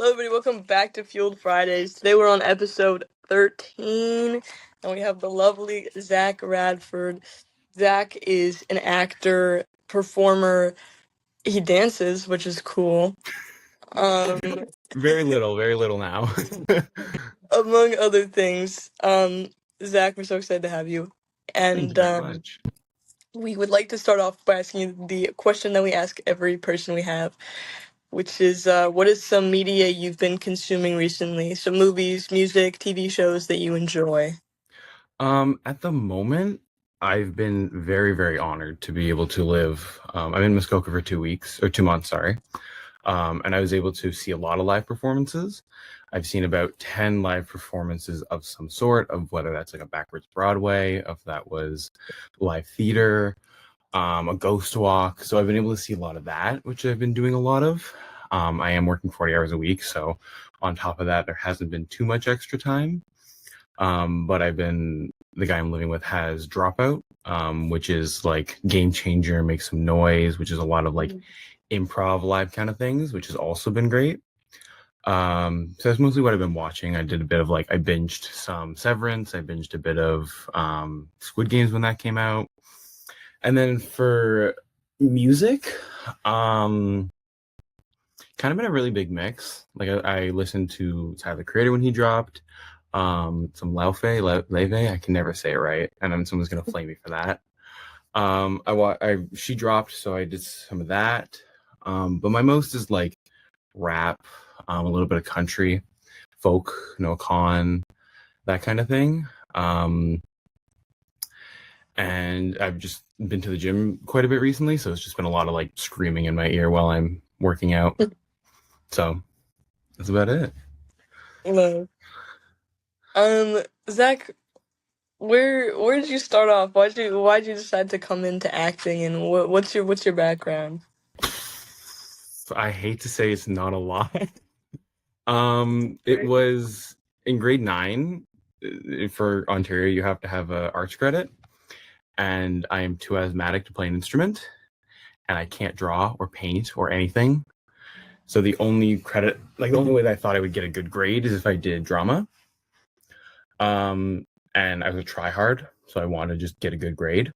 Hello, everybody. Welcome back to Fueled Fridays. Today we're on episode 13, and we have the lovely Zack Radford. Zack is an actor, performer. He dances, which is cool. Very little now. Among other things. Zack, we're so excited to have you. Thank And you very much. we would like to start off by asking you the question that we ask every person we have, which is what is some media you've been consuming recently? Some movies, music, TV shows that you enjoy? At the moment, I've been very, very honored to be able to live. I'm in Muskoka for 2 months, sorry. And I was able to see a lot of live performances. I've seen about 10 live performances of some sort, of whether that's like a backwards Broadway, if that was live theater, a ghost walk. So I've been able to see a lot of that, which I've been doing a lot of. I am working 40 hours a week, so on top of that, there hasn't been too much extra time. But the guy I'm living with has Dropout, which is like Game Changer, Make Some Noise, which is a lot of like improv live kind of things, which has also been great. So that's mostly what I've been watching. I did a bit of I binged some Severance. I binged a bit of Squid Games when that came out. And then for music, kind of been a really big mix. Like I listened to Tyler the Creator when he dropped, some Leve, I can never say it right, and then someone's gonna flame me for that. She dropped, so I did some of that. But my most is like rap, a little bit of country, folk, Noah Khan, that kind of thing. And I've just been to the gym quite a bit recently, so it's just been a lot of like screaming in my ear while I'm working out. So that's about it. Hello. Zack, where did you start off? Why'd you decide to come into acting, and what's your background? I hate to say it's not a lot. It was in grade 9 for Ontario. You have to have a arts credit, and I am too asthmatic to play an instrument, and I can't draw or paint or anything. So the only way that I thought I would get a good grade is if I did drama. And I was a try hard, so I wanted to just get a good grade.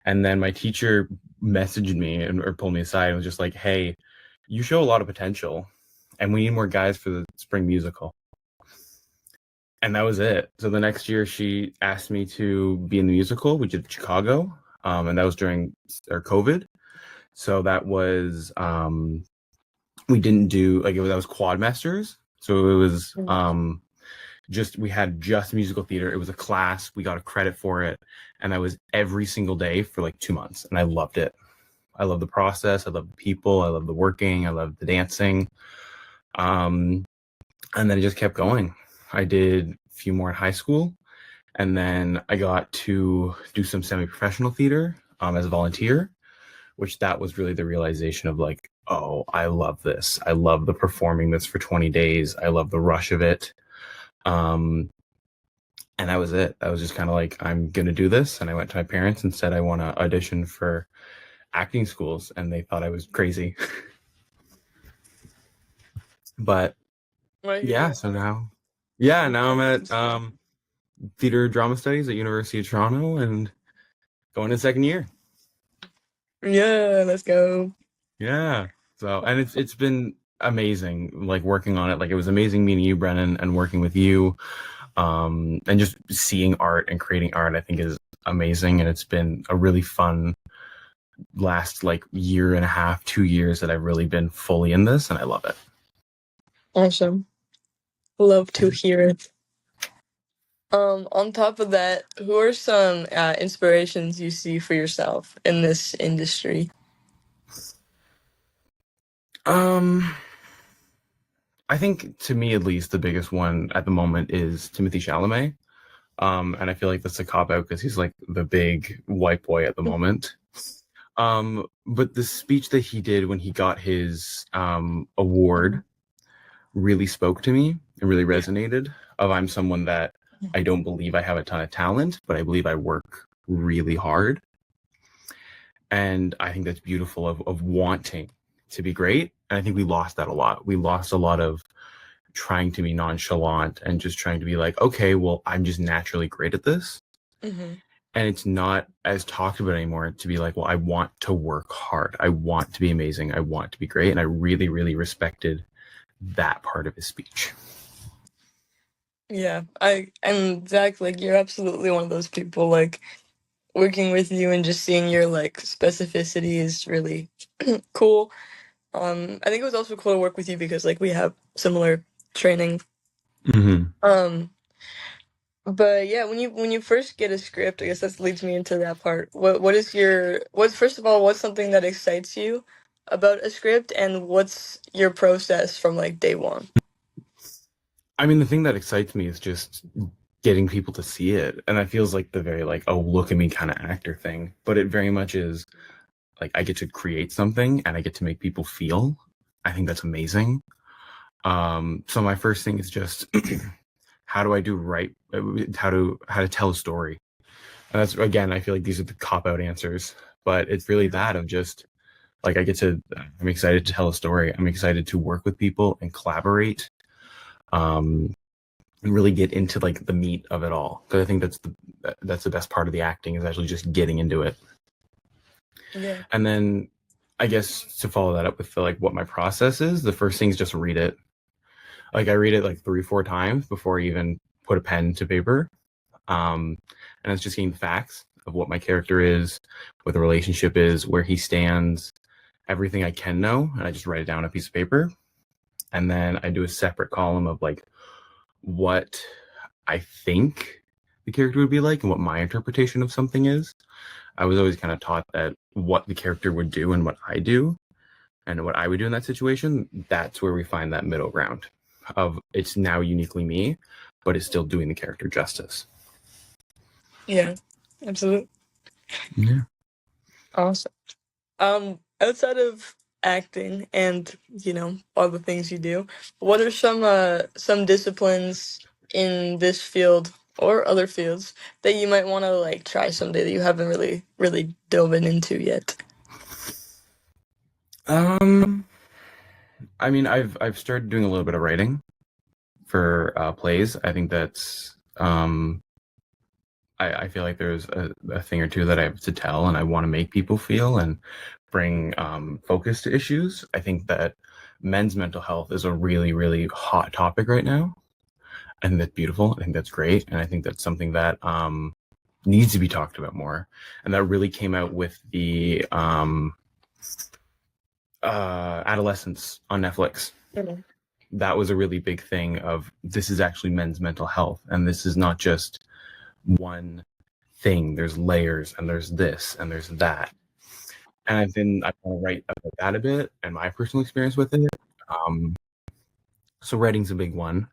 And then my teacher messaged me or pulled me aside and was just like, "Hey, you show a lot of potential, and we need more guys for the spring musical." And that was it. So the next year, she asked me to be in the musical. We did Chicago, and that was during COVID. So that was we didn't do that was quadmesters. So it was we had just musical theater. It was a class. We got a credit for it, and that was every single day for like 2 months, and I loved it. I love the process. I love the people. I love the working. I love the dancing. And then it just kept going. I did a few more in high school, and then I got to do some semi-professional theater as a volunteer, which that was really the realization of like, oh, I love this. I love the performing this for 20 days. I love the rush of it. And that was it. I was just kind of like, I'm going to do this. And I went to my parents and said, I want to audition for acting schools. And they thought I was crazy. But yeah, so now I'm at theater drama studies at University of Toronto and going to second year. Yeah, let's go. Yeah. So, and it's been amazing, like working on it. Like it was amazing meeting you, Brennan, and working with you. And just seeing art and creating art, I think is amazing. And it's been a really fun last like year and a half, 2 years that I've really been fully in this, and I love it. Awesome. Love to hear it. On top of that, who are some inspirations you see for yourself in this industry? I think to me at least the biggest one at the moment is Timothée Chalamet. And I feel like that's a cop-out because he's like the big white boy at the moment. But the speech that he did when he got his award really spoke to me and really resonated. I'm someone that I don't believe I have a ton of talent, but I believe I work really hard. And I think that's beautiful of wanting to be great. And I think we lost that a lot. We lost a lot of trying to be nonchalant and just trying to be like, okay, well, I'm just naturally great at this. Mm-hmm. And it's not as talked about anymore to be like, well, I want to work hard. I want to be amazing. I want to be great. And I really, really respected that part of his speech. Yeah, and Zach, like, you're absolutely one of those people, like, working with you and just seeing your, like, specificity is really cool. I think it was also cool to work with you because, like, we have similar training. Mm-hmm. But yeah, when you first get a script, I guess that leads me into that part. What is what's first of all, what's something that excites you about a script, and what's your process from like day one? I mean, the thing that excites me is just getting people to see it. And that feels like the very like, oh, look at me kind of actor thing. But it very much is like I get to create something and I get to make people feel. I think that's amazing. So my first thing is just how do I do right? How to tell a story? And that's, again, I feel like these are the cop out answers, but it's really that of just like I'm excited to tell a story. I'm excited to work with people and collaborate. And really get into like the meat of it all, because I think that's the best part of the acting, is actually just getting into it. Yeah. And then I guess to follow that up with like what my process is, the first thing is just read it. Like I read it like 3-4 times before I even put a pen to paper. And it's just getting the facts of what my character is, what the relationship is, where he stands, everything I can know, and I just write it down on a piece of paper. And then I do a separate column of like what I think the character would be like and what my interpretation of something is. I was always kind of taught that what the character would do and what I do and what I would do in that situation, that's where we find that middle ground of it's now uniquely me, but it's still doing the character justice. Yeah, absolutely. Yeah. Awesome. Outside of acting and, all the things you do, what are some disciplines in this field or other fields that you might want to like try someday that you haven't really dove into yet? I mean, I've started doing a little bit of writing for plays. I think that's I feel like there's a thing or two that I have to tell, and I want to make people feel and bring focus to issues. I think that men's mental health is a really, really hot topic right now. I think that's beautiful. I think that's great. And I think that's something that needs to be talked about more. And that really came out with the Adolescence on Netflix. Mm-hmm. That was a really big thing of this is actually men's mental health. And this is not just one thing. There's layers and there's this and there's that. And I want to write about that a bit and my personal experience with it. So writing's a big one.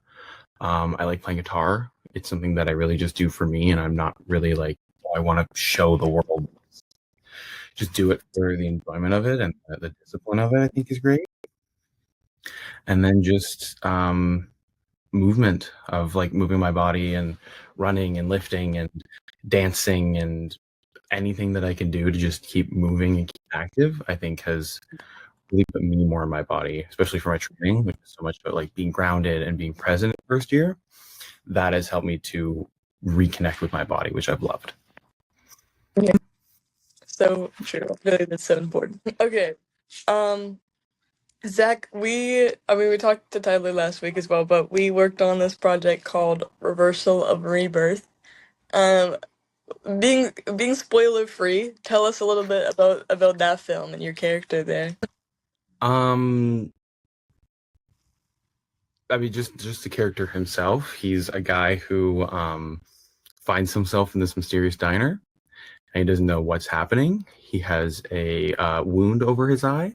I like playing guitar. It's something that I really just do for me, and I'm not really like, oh, I want to show the world. Just do it for the enjoyment of it, and the discipline of it, I think, is great. And then just movement of like moving my body and running and lifting and dancing and anything that I can do to just keep moving and keep active, I think has really put me more in my body, especially for my training, which is so much about like being grounded and being present in the first year. That has helped me to reconnect with my body, which I've loved. Yeah. So true. Really, that's so important. Okay. Um, Zach, we talked to Tyler last week as well, but we worked on this project called Reversal of Rebirth. Um, being spoiler free, tell us a little bit about that film and your character there. Um, I mean, just the character himself. He's a guy who finds himself in this mysterious diner, and he doesn't know what's happening. He has a wound over his eye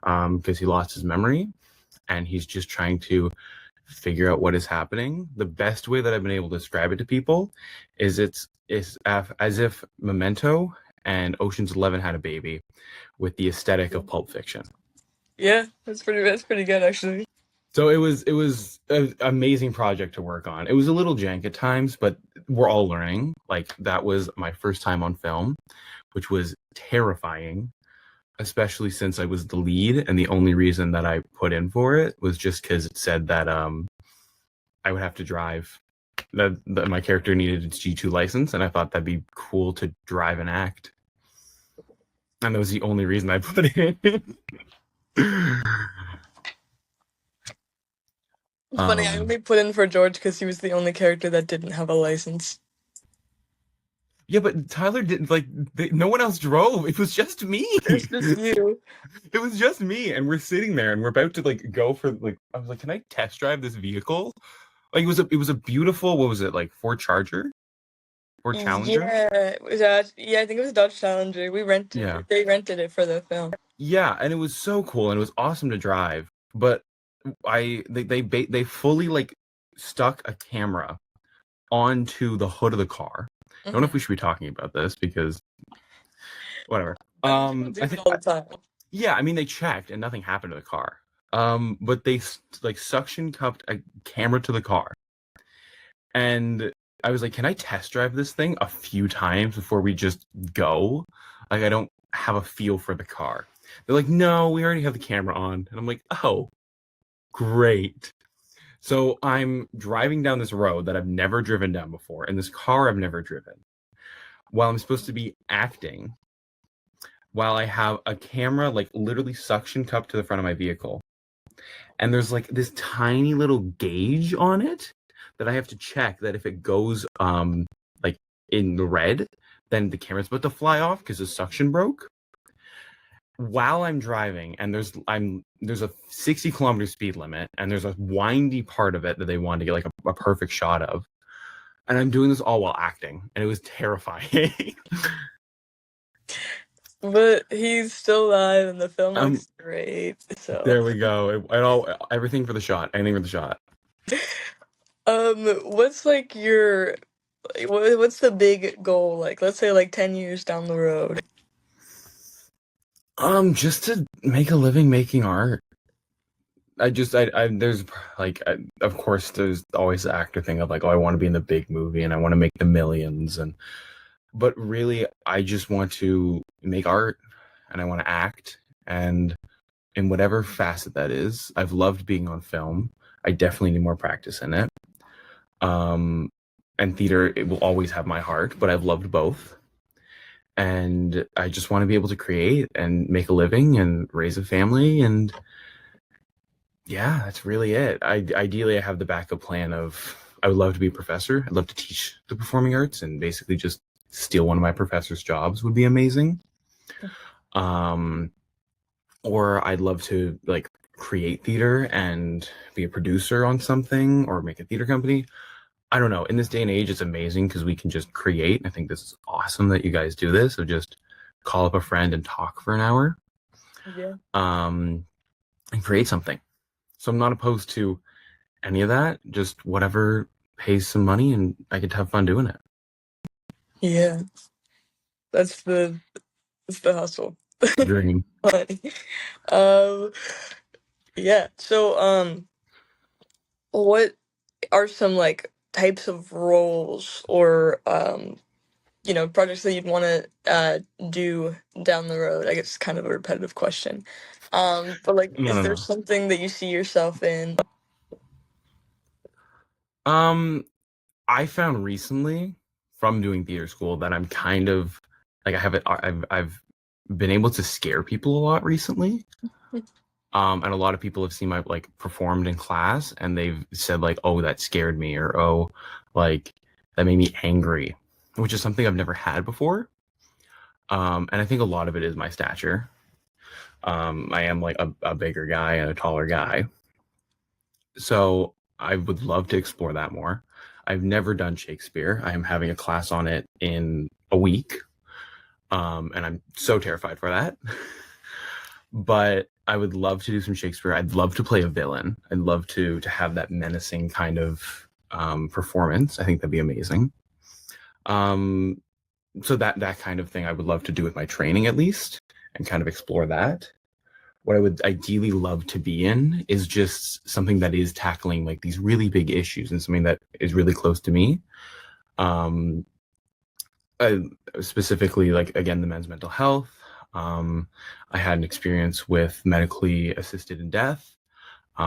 because he lost his memory, and he's just trying to figure out what is happening. The best way that I've been able to describe it to people is it's as if Memento and Ocean's 11 had a baby with the aesthetic of Pulp Fiction. Yeah, that's pretty good actually. So it was an amazing project to work on. It was a little jank at times, but we're all learning. Like that was my first time on film, which was terrifying. especially since I was the lead, and the only reason that I put in for it was just because it said that I would have to drive. That my character needed its G2 license, and I thought that'd be cool to drive and act. And that was the only reason I put it in. It's funny, I only put in for George because he was the only character that didn't have a license. Yeah, but Tyler didn't no one else drove. It was just me. It's just you. It was just me, and we're sitting there, and we're about to go for I was like, "Can I test drive this vehicle?" Like it was a beautiful. What was it like? Ford Charger, Ford Challenger. Yeah, yeah, I think it was Dodge Challenger. Yeah, They rented it for the film. yeah, and it was so cool, and it was awesome to drive. But they fully stuck a camera onto the hood of the car. I don't know if we should be talking about this because whatever. People do it all the time. Yeah, I mean they checked and nothing happened to the car. But they suction cupped a camera to the car, and I was like, "Can I test drive this thing a few times before we just go? Like, I don't have a feel for the car." They're like, "No, we already have the camera on," and I'm like, "Oh, great." So I'm driving down this road that I've never driven down before, in this car I've never driven, while I'm supposed to be acting, while I have a camera literally suction cupped to the front of my vehicle. And there's this tiny little gauge on it that I have to check that if it goes in the red, then the camera's about to fly off because the suction broke. While I'm driving, and there's a 60-kilometer speed limit, and there's a windy part of it that they wanted to get a perfect shot of, and I'm doing this all while acting, and it was terrifying. But he's still alive, and the film looks great. So there we go. Everything for the shot. Anything for the shot. what's what's the big goal? Let's say 10 years down the road. Just to make a living making art. There's of course there's always the actor thing of I want to be in the big movie and I want to make the millions, but really I just want to make art and I want to act, and in whatever facet that is. I've loved being on film. I definitely need more practice in it. And theater, it will always have my heart, but I've loved both. And I just want to be able to create and make a living and raise a family, and yeah, that's really it. Ideally, I have the backup plan of I would love to be a professor. I'd love to teach the performing arts, and basically just steal one of my professor's jobs would be amazing. Or I'd love to create theater and be a producer on something or make a theater company. I don't know. In this day and age, it's amazing because we can just create. I think this is awesome that you guys do this. So just call up a friend and talk for an hour. Yeah. And create something. So I'm not opposed to any of that. Just whatever pays some money and I get to have fun doing it. Yeah. That's the hustle. Dream. Yeah. So what are some types of roles or projects that you'd want to do down the road? I guess it's kind of a repetitive question. But is there something that you see yourself in? I found recently from doing theater school that I'm kind of I've been able to scare people a lot recently. And a lot of people have seen my performed in class and they've said oh, that scared me, or oh, that made me angry, which is something I've never had before. And I think a lot of it is my stature. I am a bigger guy and a taller guy. So I would love to explore that more. I've never done Shakespeare. I am having a class on it in a week. And I'm so terrified for that. But I would love to do some Shakespeare. I'd love to play a villain. I'd love to have that menacing kind of performance. I think that'd be amazing. So that kind of thing I would love to do with my training at least, and kind of explore that. What I would ideally love to be in is just something that is tackling these really big issues and something that is really close to me. Specifically, again, the men's mental health, I had an experience with medically assisted in death,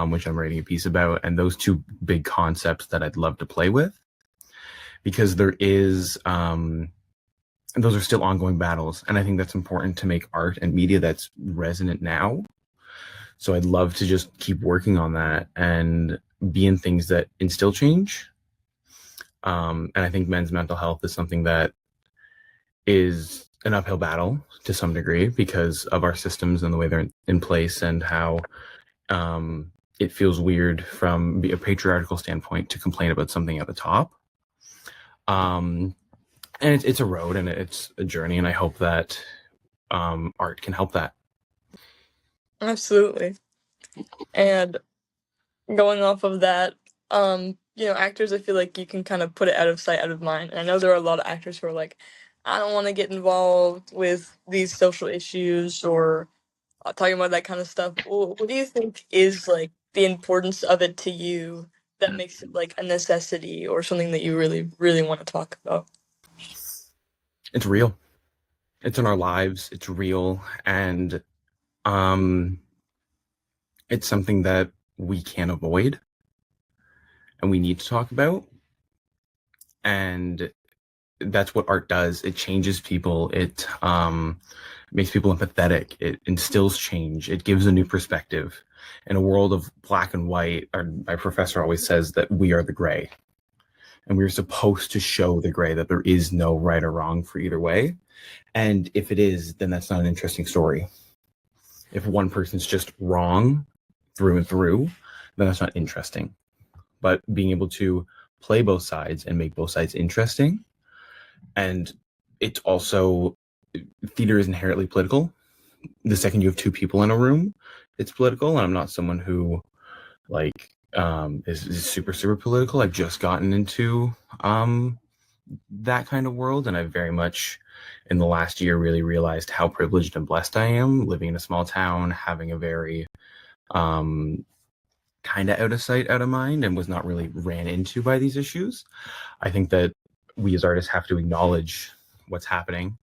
which I'm writing a piece about, and those two big concepts that I'd love to play with, because there is those are still ongoing battles, and I think that's important to make art and media that's resonant now. So I'd love to just keep working on that and be in things that instill change. And I think men's mental health is something that is an uphill battle to some degree because of our systems and the way they're in place, and how it feels weird from a patriarchal standpoint to complain about something at the top. And it's a road and it's a journey, and I hope that art can help that. Absolutely. And going off of that, actors, I feel like you can kind of put it out of sight, out of mind. And I know there are a lot of actors who are like, I don't want to get involved with these social issues or talking about that kind of stuff. What do you think is like the importance of it to you that makes it like a necessity or something that you really, really want to talk about? It's real. It's in our lives. It's real. And it's something that we can't avoid and we need to talk about. And that's what art does. It changes people. It makes people empathetic. It instills change. It gives a new perspective. In a world of black and white, my professor always says that we are the gray. And we're supposed to show the gray, that there is no right or wrong for either way. And if it is, then that's not an interesting story. If one person's just wrong through and through, then that's not interesting. But being able to play both sides and make both sides interesting. And it's also, theater is inherently political. The second you have two people in a room, it's political. And I'm not someone who is super, super political. I've just gotten into that kind of world. And I've very much in the last year really realized how privileged and blessed I am living in a small town, having a very kind of out of sight, out of mind, and was not really ran into by these issues. I think that we as artists have to acknowledge what's happening,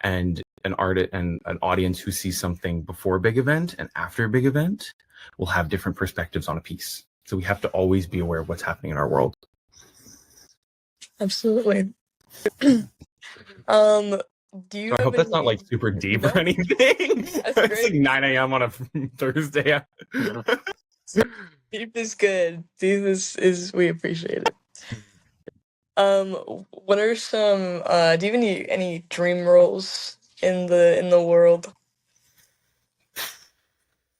and an audience who sees something before a big event and after a big event will have different perspectives on a piece. So we have to always be aware of what's happening in our world. Absolutely. Do you So I hope that's not like super deep or anything. That's It's like 9 a.m. on a Thursday. Deep is good. Deep is we appreciate it. What are some do you have any dream roles in the world?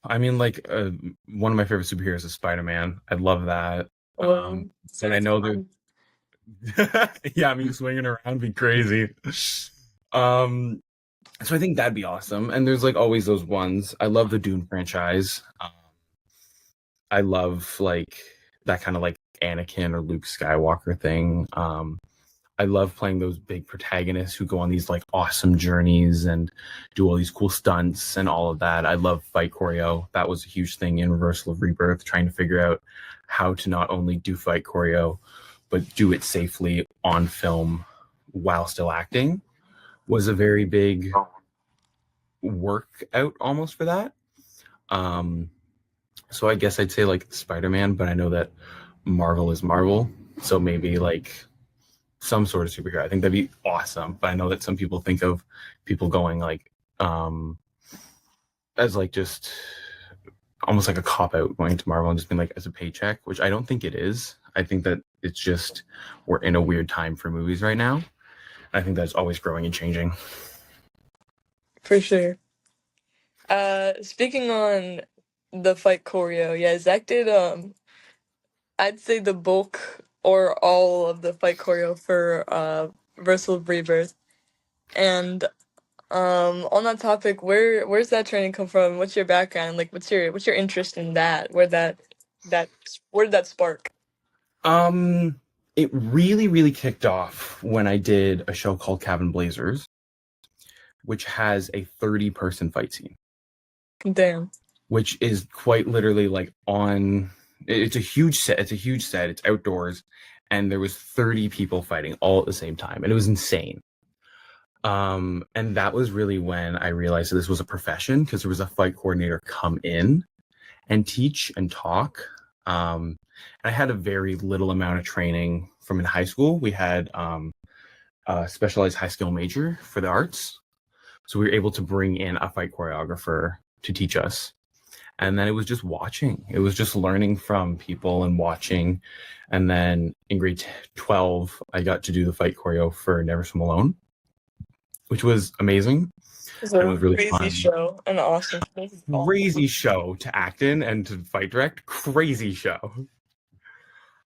I mean, like one of my favorite superheroes is Spider-Man. I love that. And I know there. Yeah, I mean, swinging around be crazy. So I think that'd be awesome. And there's like always those ones. I love the Dune franchise. I love like that kind of like Anakin or Luke Skywalker thing. I love playing those big protagonists who go on these like awesome journeys and do all these cool stunts and all of that. I love fight choreo. That was a huge thing in Reversal of Rebirth, trying to figure out how to not only do fight choreo, but do it safely on film while still acting was a very big workout almost for that. So I guess I'd say like Spider-Man, but I know that Marvel is Marvel. So maybe like some sort of superhero. I think that'd be awesome. But I know that some people think of people going like as like just almost like a cop out going to Marvel and just being like as a paycheck, which I don't think it is. I think that it's just we're in a weird time for movies right now. I think that's always growing and changing. For sure. Speaking on the fight choreo, yeah, Zach did I'd say the bulk or all of the fight choreo for Reversal of Rebirth. And on that topic, where's that training come from? What's your background? Like what's your interest in that? Where did that spark? It really, really kicked off when I did a show called Cabin Blazers, which has a 30-person fight scene. Damn. Which is quite literally like it's a huge set. It's outdoors, and there was 30 people fighting all at the same time, and it was insane. And that was really when I realized that this was a profession, because there was a fight coordinator come in and teach and talk. And I had a very little amount of training from in high school. We had a specialized high skill major for the arts. So we were able to bring in a fight choreographer to teach us. And then it was just watching. It was just learning from people and watching. And then in grade 12, I got to do the fight choreo for Never Swim Alone, which was amazing. It's And it a was really crazy fun. show, an awesome show. Crazy show to act in and to fight direct. Crazy show.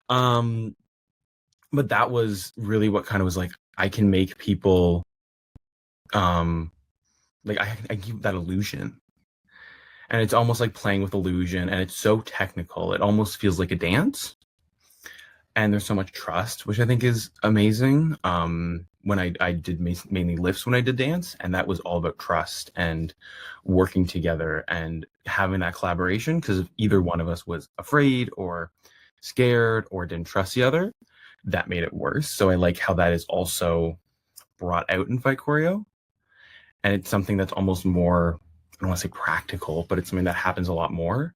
Um, but that was really what kind of was like, I can make people, like I give that illusion. And it's almost like playing with illusion, and it's so technical. It almost feels like a dance. And there's so much trust, which I think is amazing. When I did mainly lifts when I did dance, and that was all about trust and working together and having that collaboration, because if either one of us was afraid or scared or didn't trust the other, that made it worse. So I like how that is also brought out in fight choreo. And it's something that's almost more, I don't want to say practical, but it's something that happens a lot more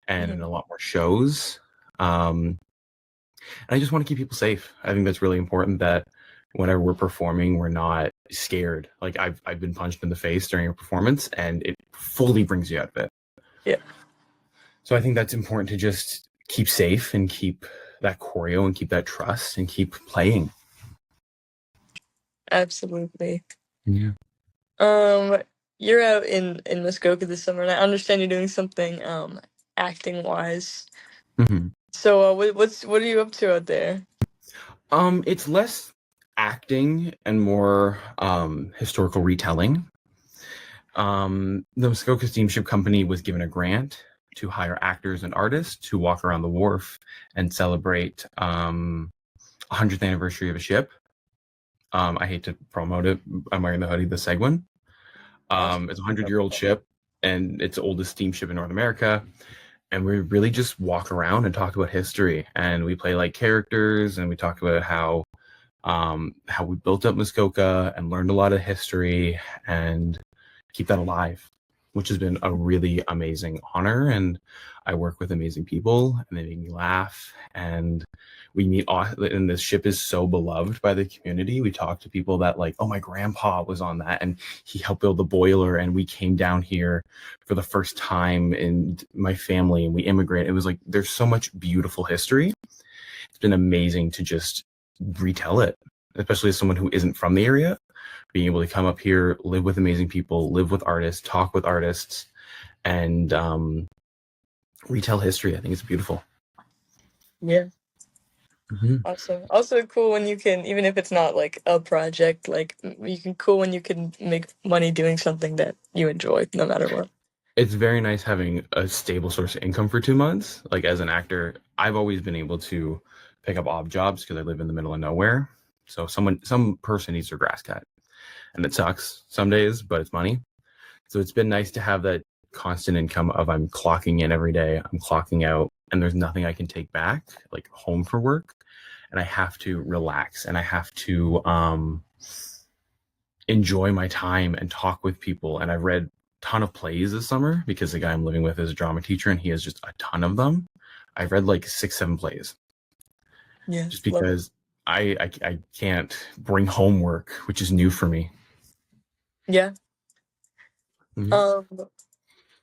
and in a lot more shows. And I just want to keep people safe. I think that's really important, that whenever we're performing, we're not scared. Like I've been punched in the face during a performance, and it fully brings you out of it. Yeah. So I think that's important, to just keep safe and keep that choreo and keep that trust and keep playing. Absolutely. Yeah. You're out in Muskoka this summer, and I understand you're doing something acting wise. Mm-hmm. So what are you up to out there? It's less acting and more historical retelling. The Muskoka Steamship Company was given a grant to hire actors and artists to walk around the wharf and celebrate 100th anniversary of a ship. I hate to promote it. I'm wearing the hoodie, the Seguin. It's a 100-year-old ship, and it's the oldest steamship in North America. And we really just walk around and talk about history, and we play like characters, and we talk about how we built up Muskoka and learned a lot of history and keep that alive, which has been a really amazing honor. And I work with amazing people, and they make me laugh, and we meet, and this ship is so beloved by the community. We talk to people that like, oh, my grandpa was on that, and he helped build the boiler, and we came down here for the first time in my family, and we immigrated. It was like, there's so much beautiful history. It's been amazing to just retell it, especially as someone who isn't from the area, being able to come up here, live with amazing people, live with artists, talk with artists, and retell history. I think it's beautiful. Yeah. Mm-hmm. Awesome. Also cool when you can, even if it's not like a project, like cool when you can make money doing something that you enjoy, no matter what. It's very nice having a stable source of income for 2 months. Like as an actor, I've always been able to pick up odd jobs because I live in the middle of nowhere. So some person needs their grass cut, and it sucks some days, but it's money. So it's been nice to have that constant income of, I'm clocking in every day, I'm clocking out, and there's nothing I can take back, like home for work. And I have to relax, and I have to enjoy my time and talk with people. And I've read a ton of plays this summer because the guy I'm living with is a drama teacher, and he has just a ton of them. I've read like 6-7 plays. Yeah. Just because I can't bring homework, which is new for me. Yeah. Mm-hmm.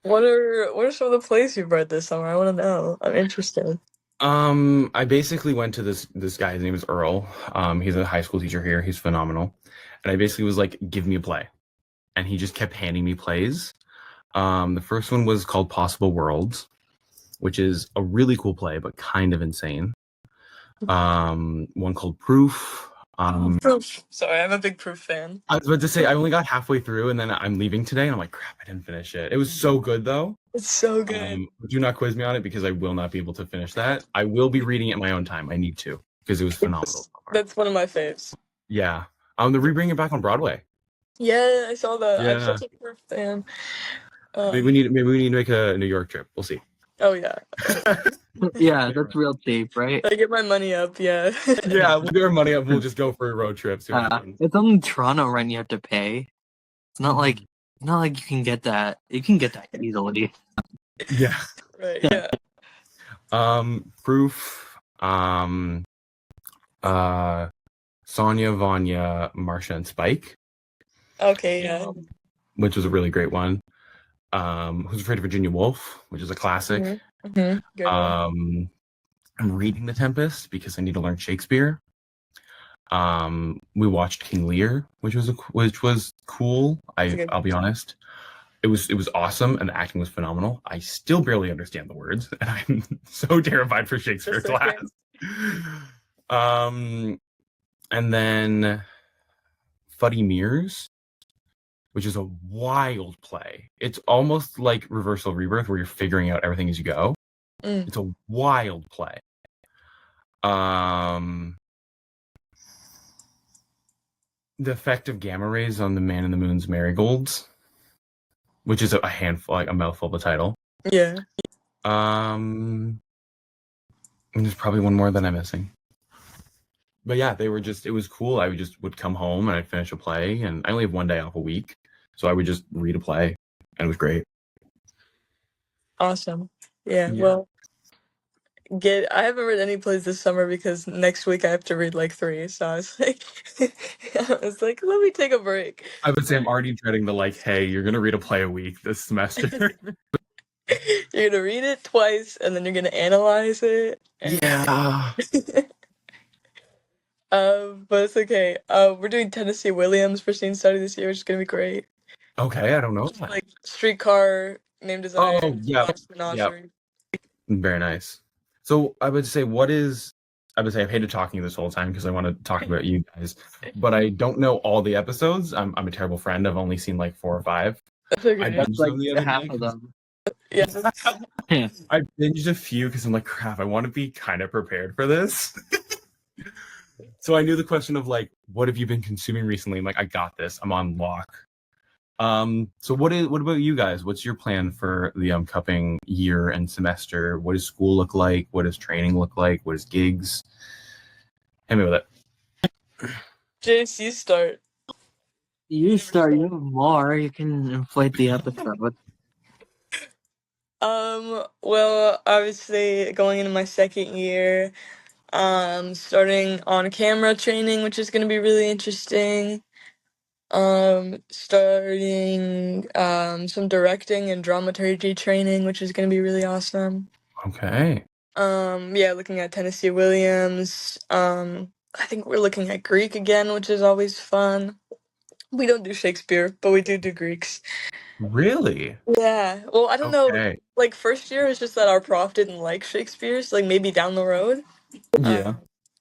What are some of the plays you've read this summer? I want to know. I'm interested. I basically went to this guy. His name is Earl. He's a high school teacher here. He's phenomenal. And I basically was like, give me a play. And he just kept handing me plays. The first one was called Possible Worlds, which is a really cool play, but kind of insane. One called Proof. Proof. Sorry, I'm a big Proof fan. I was about to say, I only got halfway through, and then I'm leaving today, and I'm like, crap, I didn't finish it. It was so good, though. It's so good. Do not quiz me on it, because I will not be able to finish that. I will be reading it in my own time. I need to, because it was phenomenal. That's one of my faves. Yeah. They're rebringing it back on Broadway. Yeah, I saw that. Yeah. I'm such a Proof fan. Maybe we need to make a New York trip. We'll see. Oh yeah, Yeah, that's real cheap, right? I get my money up. Yeah. Yeah, we'll get our money up. We'll just go for a road trip. See what happens. It's only Toronto rent you have to pay. It's not like you can get that. You can get that easily. Yeah. Right. Yeah. Proof. Sonia, Vanya, Marsha, and Spike, Okay. Yeah. which was a really great one. Who's Afraid of Virginia Woolf, which is a classic. Mm-hmm. Good one. I'm reading The Tempest because I need to learn Shakespeare. We watched King Lear, which was cool. I'll be honest. It was awesome, and the acting was phenomenal. I still barely understand the words, and I'm so terrified for Shakespeare class. And then Fuddy Mears, which is a wild play. It's almost like Reversal of Rebirth, where you're figuring out everything as you go. It's a wild play. The effect of gamma rays on the Man in the Moon's marigolds, which is a handful, like a mouthful of a title. Yeah. And there's probably one more that I'm missing. But yeah, it was cool. I would come home and I'd finish a play, and I only have one day off a week. So I would just read a play, and it was great. Awesome. Yeah. Well, I haven't read any plays this summer because next week I have to read like 3. So I was like, let me take a break. I would say I'm already dreading the hey, you're gonna read a play a week this semester. You're gonna read it twice, and then you're gonna analyze it. Yeah. But it's okay. We're doing Tennessee Williams for scene study this year, which is gonna be great. Okay, I don't know. Like Streetcar, Name Design. Oh, yeah. Very nice. So I would say I've hated talking this whole time because I want to talk about you guys, but I don't know all the episodes. I'm a terrible friend. I've only seen 4 or 5. That's okay. I binged like them the other half day. of them. Yeah. I binged a few because I'm like, crap, I want to be kind of prepared for this. So I knew the question of what have you been consuming recently? I'm like, I got this. I'm on lock. So what about you guys? What's your plan for the upcoming year and semester? What does school look like? What does training look like? What is gigs? Hit me with it. Jace, you start. You start. You have more. You can inflate the episode. Well, obviously going into my second year, starting on camera training, which is gonna be really interesting. Starting some directing and dramaturgy training, which is gonna be really awesome. Okay. Yeah, looking at Tennessee Williams. I think we're looking at Greek again, which is always fun. We don't do Shakespeare, but we do Greeks. Really? Yeah. Well, I don't know. Okay. First year is just that our prof didn't like Shakespeare, so maybe down the road. Yeah.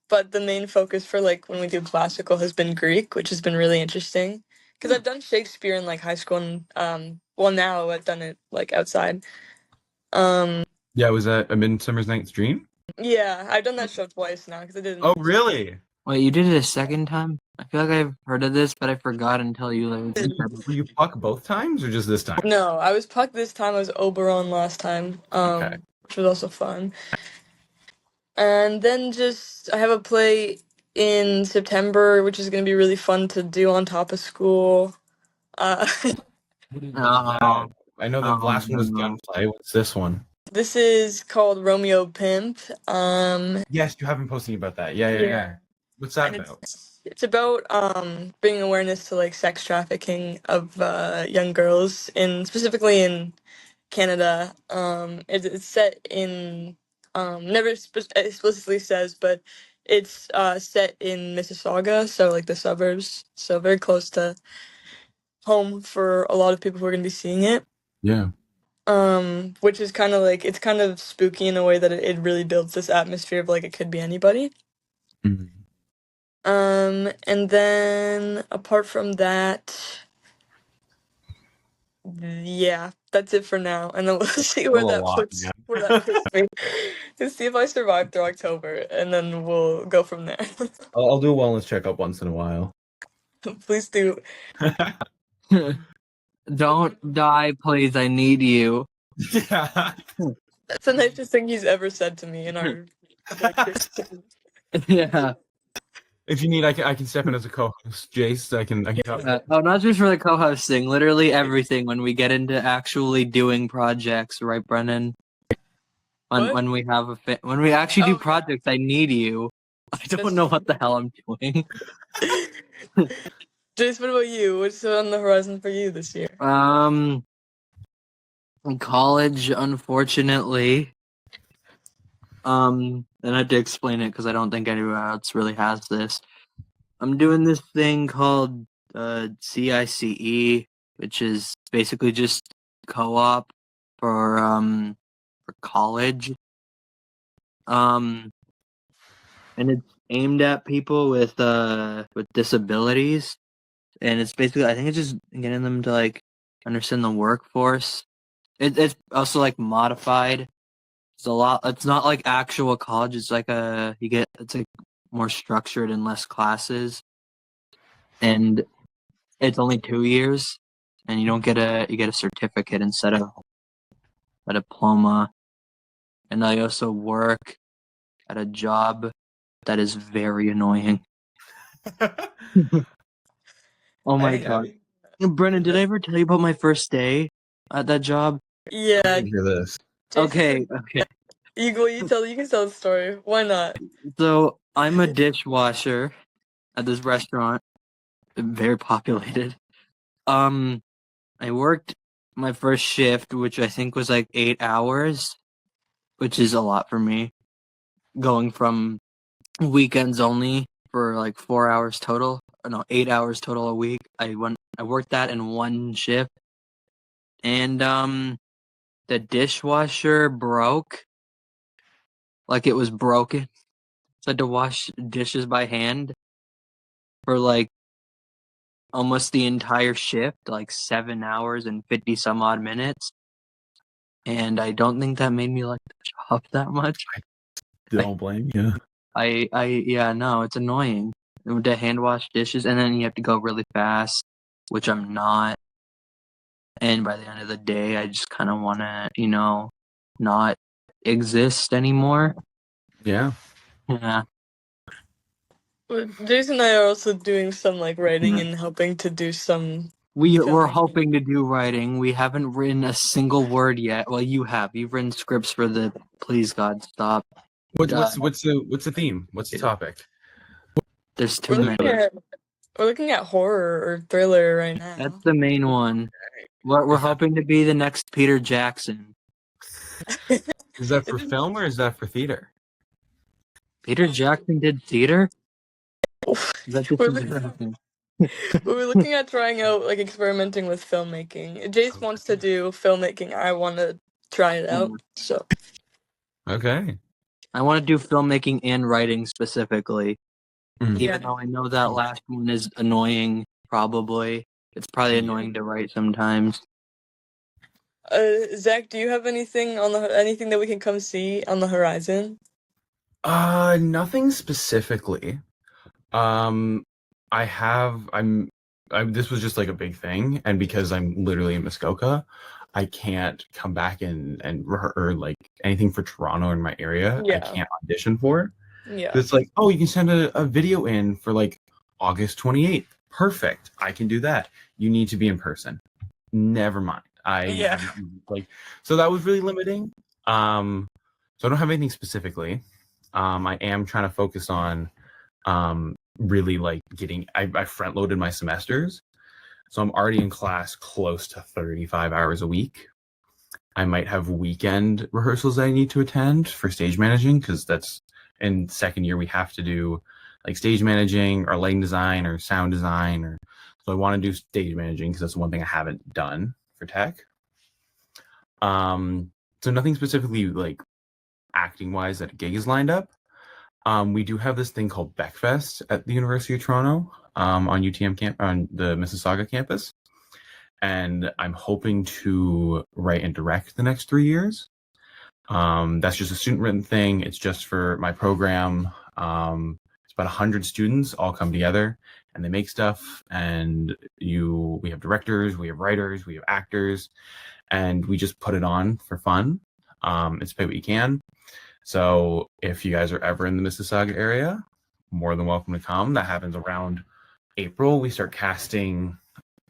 But the main focus for when we do classical has been Greek, which has been really interesting. Because I've done Shakespeare in high school and well, now I've done it outside. Yeah, was that A Midsummer's Night's Dream? Yeah, I've done that show twice now because I didn't. Oh, really? Wait, you did it a second time? I feel like I've heard of this, but I forgot until you Were you Puck both times or just this time? No, I was Puck this time. I was Oberon last time. Okay. Which was also fun. And then I have a play in September, which is going to be really fun to do on top of school. Oh, I know the last one was Gunplay. What's this one? This is called Romeo Pimp. Yes, you have been posting about that. Yeah. What's that about? It's about bringing awareness to sex trafficking of young girls, specifically in Canada. It's set in never explicitly says, but it's set in Mississauga, so the suburbs, so very close to home for a lot of people who are going to be seeing it. Yeah. Which is kind of it's kind of spooky in a way that it really builds this atmosphere of it could be anybody. Mhm. And then apart from that, yeah, that's it for now. And then we'll see where that puts me to see if I survive through October, and then we'll go from there. I'll do a wellness checkup once in a while. Please do. Don't die, please. I need you. Yeah. That's the nicest thing he's ever said to me in our Yeah. If you need, I can step in as a co-host, Jace. I can help. Oh, not just for the co-hosting, literally everything. When we get into actually doing projects, right, Brennan? When we have when we actually do projects, I need you. I don't know what the hell I'm doing. Jace, what about you? What's on the horizon for you this year? In college, unfortunately. And I have to explain it because I don't think anyone else really has this. I'm doing this thing called CICE, which is basically just co-op for college. And it's aimed at people with disabilities, and it's basically, I think it's just getting them to like understand the workforce. It's also like modified. It's a lot. It's not like actual college. It's like it's like more structured and less classes, and it's only 2 years, and you get a certificate instead of a diploma. And I also work at a job that is very annoying. Oh my god. Brennan, did I ever tell you about my first day at that job? Yeah. I didn't hear this. Okay. You can tell the story. Why not? So I'm a dishwasher at this restaurant, very populated. I worked my first shift, which I think was like 8 hours, which is a lot for me. Going from weekends only for like 4 hours total. No, 8 hours total a week. I worked that in one shift. And the dishwasher broke. Like it was broken. So I had to wash dishes by hand for like almost the entire shift, like 7 hours and 50 some odd minutes. And I don't think that made me like the job that much. Don't blame you. Yeah, no, it's annoying to hand wash dishes, and then you have to go really fast, which I'm not. And by the end of the day, I just kind of want to, not exist anymore. Yeah. Yeah. Jason and I are also doing some like writing and helping to do some. We're hoping to do writing. We haven't written a single word yet. Well, you have. You've written scripts for the Please God Stop. What's the theme? What's the topic? There's too many. We're looking at horror or thriller right now. That's the main one. We're hoping to be the next Peter Jackson. Is that for film or is that for theater? Peter Jackson did theater? We're looking at trying out, like, experimenting with filmmaking. Jace wants to do filmmaking. I want to try it out. So. Okay. I want to do filmmaking and writing specifically. Even though I know that last one is annoying, probably. It's probably annoying to write sometimes. Zach, do you have anything that we can come see on the horizon? Nothing specifically. This was just like a big thing, and because I'm literally in Muskoka, I can't come back and or like anything for Toronto in my area. I can't audition for. Yeah. It's like, oh, you can send a video in for like August 28th. Perfect. I can do that. You need to be in person. Never mind. So that was really limiting. So I don't have anything specifically. I am trying to focus on really like I front loaded my semesters. So I'm already in class close to 35 hours a week. I might have weekend rehearsals that I need to attend for stage managing, because that's in second year we have to do like stage managing or lighting design or sound design, so I want to do stage managing because that's one thing I haven't done for tech. So nothing specifically like acting wise that a gig is lined up. We do have this thing called Beckfest at the University of Toronto on UTM on the Mississauga campus, and I'm hoping to write and direct the next 3 years. That's just a student written thing. It's just for my program. It's about 100 students all come together and they make stuff, and we have directors, we have writers, we have actors, and we just put it on for fun. It's pay what you can. So if you guys are ever in the Mississauga area, more than welcome to come. That happens around April. We start casting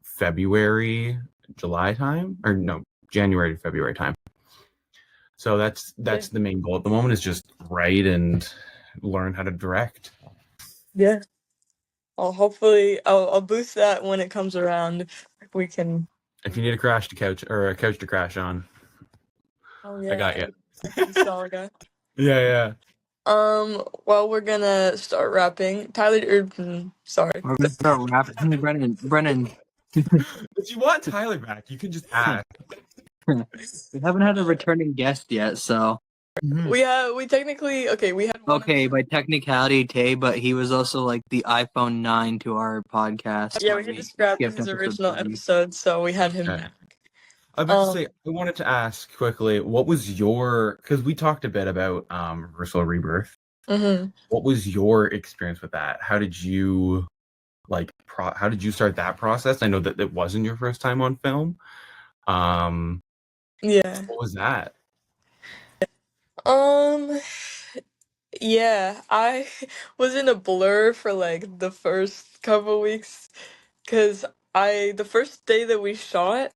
February, July time, or no, January to February time. So that's the main goal at the moment, is just write and learn how to direct. Yeah. I'll boost that when it comes around. We can. If you need a couch to crash on, Oh yeah. I got you. Saga. Yeah. Well, we're gonna start wrapping. Tyler, sorry. We're gonna start rapping. Brennan. If you want Tyler back, you can just ask. We haven't had a returning guest yet, so We technically we had one okay. By technicality, Tay, but he was also like the iPhone 9 to our podcast. Yeah, we had to scrap skipped his episode original 30. episode, so we had him Okay. back. I was about to say, I wanted to ask quickly, what was your, because we talked a bit about Reversal of Rebirth. Mm-hmm. What was your experience with that? How did you how did you start that process? I know that it wasn't your first time on film. Yeah. What was that? Yeah, I was in a blur for like the first couple weeks, because the first day that we shot,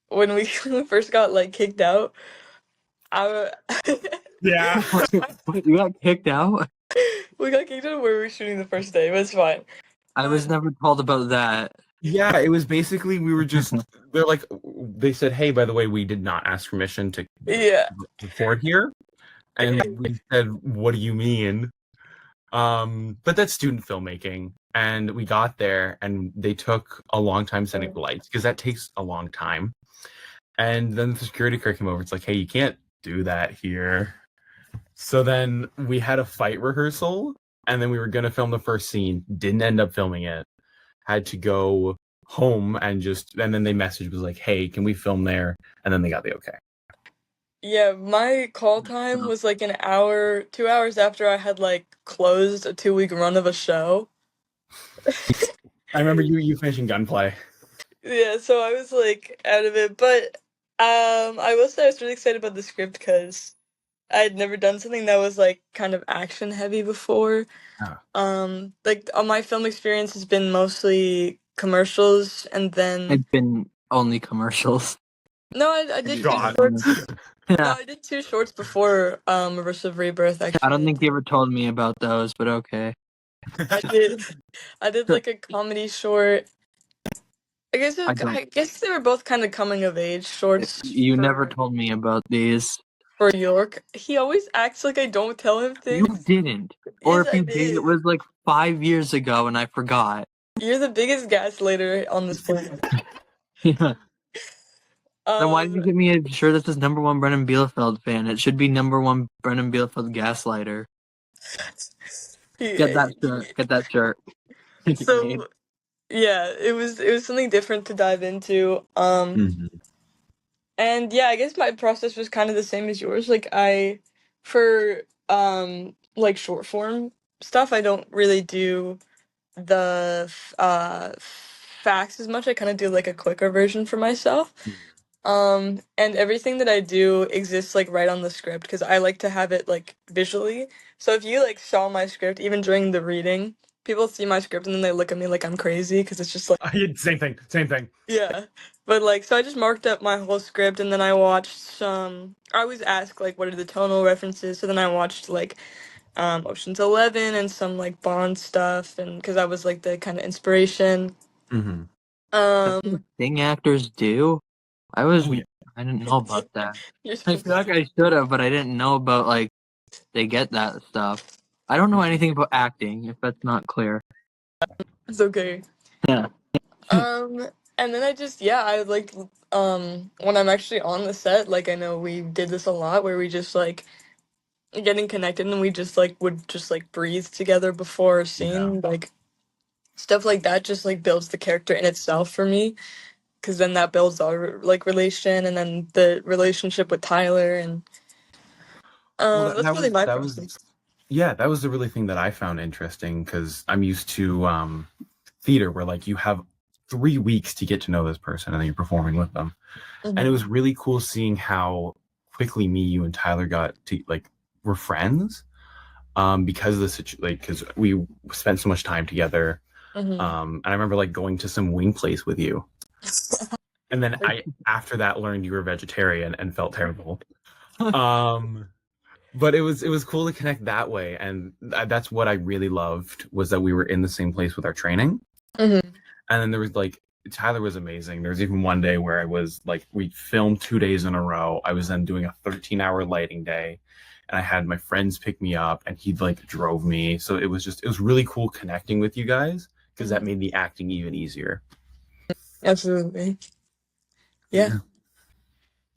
when we first got like kicked out, Yeah. You got kicked out? we got kicked out where we were shooting the first day. It was fine. I was never told about that. Yeah, it was basically, we were just, they said, hey, by the way, we did not ask permission to Yeah. record here. And we said, what do you mean? But that's student filmmaking. And we got there and they took a long time sending the lights, because that takes a long time. And then the security guard came over. It's like, hey, you can't do that here. So then we had a fight rehearsal, and then we were going to film the first scene. Didn't end up filming it. Had to go home and then they messaged, was like, hey, can we film there? And then they got the okay. Yeah, my call time was like an hour, 2 hours after I had like closed a 2-week run of a show. I remember you finishing Gunplay. Yeah, so I was like out of it, but I will say I was really excited about the script because I had never done something that was like kind of action heavy before. Like all my film experience has been mostly commercials, and then It's been only commercials. no, I did 2 God. shorts. Yeah. No, I did 2 shorts before Reversal of Rebirth. Actually, I don't think you ever told me about those, but okay. I did like a comedy short. I guess they were both kind of coming of age shorts. You never told me about these. For York. He always acts like I don't tell him You things. didn't. Or Yes, if I you did, did. it was like 5 years ago and I forgot. You're the biggest gaslighter on this planet. Yeah. Then why did you give me a shirt that says #1 Brennan Bielefeld fan? It should be #1 Brennan Bielefeld gaslighter. Get that shirt. So yeah, it was something different to dive into. And yeah, I guess my process was kind of the same as yours. Like for like short form stuff, I don't really do the facts as much. I kind of do like a quicker version for myself. And everything that I do exists like right on the script because I like to have it like visually. So if you like saw my script, even during the reading, people see my script and then they look at me like I'm crazy because it's just like Same thing. yeah. But like so I just marked up my whole script and then I watched some. I always ask like what are the tonal references. So then I watched like Ocean's 11 and some like Bond stuff and because I was like the kind of inspiration. That's what thing actors do. I didn't know about that. You're I supposed feel like I should have, but I didn't know about like they get that stuff. I don't know anything about acting, if that's not clear. It's okay. Yeah. And then I like when I'm actually on the set, like I know we did this a lot where we just like getting connected and we just like would just like breathe together before a scene, like stuff like that just like builds the character in itself for me because then that builds our like relation and then the relationship with Tyler and that's really my process. Yeah, that was the really thing that I found interesting because I'm used to theater where like you have 3 weeks to get to know this person and then you're performing with them. And it was really cool seeing how quickly me, you, and Tyler got to like we're friends because of the because we spent so much time together. Mhm. And I remember like going to some wing place with you. And then I, after that, learned you were vegetarian and felt terrible. But it was cool to connect that way, and that's what I really loved, was that we were in the same place with our training. Mhm. And then there was like Tyler was amazing. There was even one day where I was like, we filmed 2 days in a row. I was then doing a 13-hour lighting day, and I had my friends pick me up, and he like drove me. So it was really cool connecting with you guys, because that made the acting even easier. Absolutely. Yeah.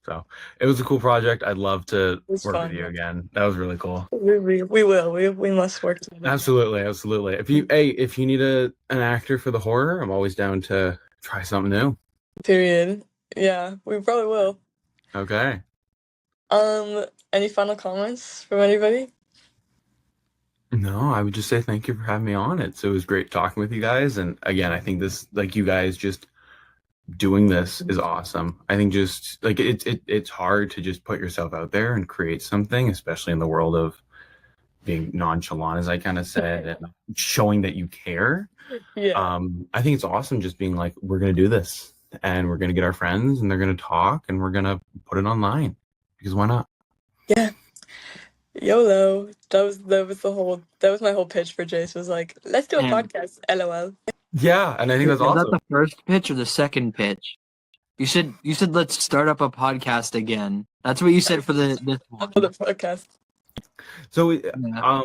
So it was a cool project. I'd love to was work fun. with you again. That was really cool. We will. We must work together. Absolutely. If you need an actor for the horror, I'm always down to try something new. Period. Yeah, we probably will. Okay. Any final comments from anybody? No, I would just say thank you for having me on it. So it was great talking with you guys. And again, I think this, like, you guys just doing this is awesome. I think just like it's hard to just put yourself out there and create something, especially in the world of being nonchalant, as I kind of said, and showing that you care. Yeah. I think it's awesome just being like, we're gonna do this, and we're gonna get our friends, and they're gonna talk, and we're gonna put it online, because why not? Yeah. YOLO. That was my whole pitch for Jace, was like, let's do a podcast. LOL. Yeah, and I think that's Was that awesome. the first pitch or the second pitch? You said let's start up a podcast again. That's what you said for this one. For the podcast. So Yeah.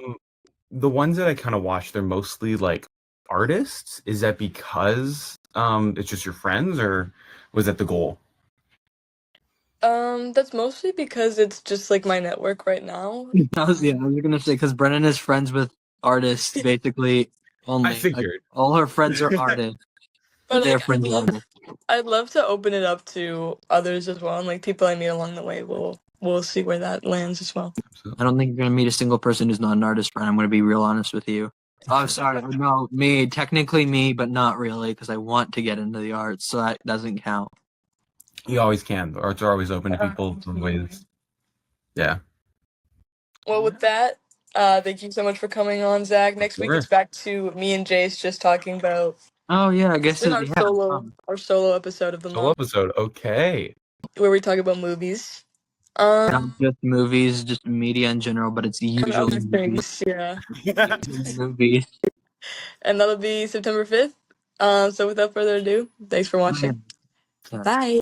the ones that I kind of watch, they're mostly like artists. Is that because it's just your friends, or was that the goal? That's mostly because it's just like my network right now. I was gonna say, because Brennan is friends with artists basically only. I figured. Like, all her friends are artists. But They're like, friends with artists. I'd love to open it up to others as well, and like people I meet along the way. We'll see where that lands as well. I don't think you're gonna meet a single person who's not an artist, Brennan. I'm gonna be real honest with you. Oh, sorry. No, technically me, but not really, because I want to get into the arts, so that doesn't count. You always can. The arts are always open to people in ways. Yeah. Well, with that, thank you so much for coming on, Zach. Next week it's back to me and Jace just talking about. Oh yeah, I guess our solo episode of the Solo month, episode. Okay. where we talk about movies. Not just movies, just media in general, but it's usually other things, yeah. movies. And that'll be September 5th. So without further ado, thanks for watching. Yeah. Bye.